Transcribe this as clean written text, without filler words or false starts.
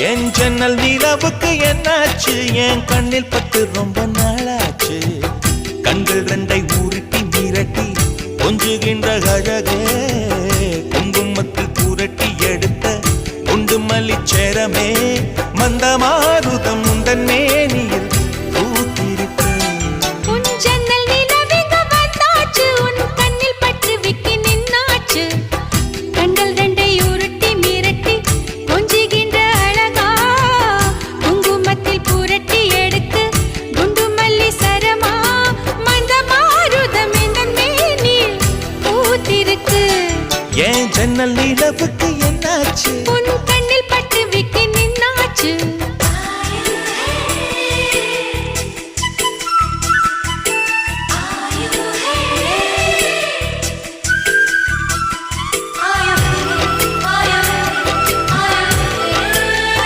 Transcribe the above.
என் ஜன்னல் நிலவுக்கு என்னாச்சு என் கண்ணில் பட்டு ரொம்ப நாளாச்சு கண்கள் ரெண்டை உருட்டி மிரட்டி கொஞ்சுகின்ற அழகே குங்குமத்தில் புரட்டி எடுத்த குண்டு மல்லிச்சேரமே மந்தமாருதம் உந்தன் மேனியில் பூத்திருக்க என் ஜன்னல் நிலவுக்கு என்னாச்சு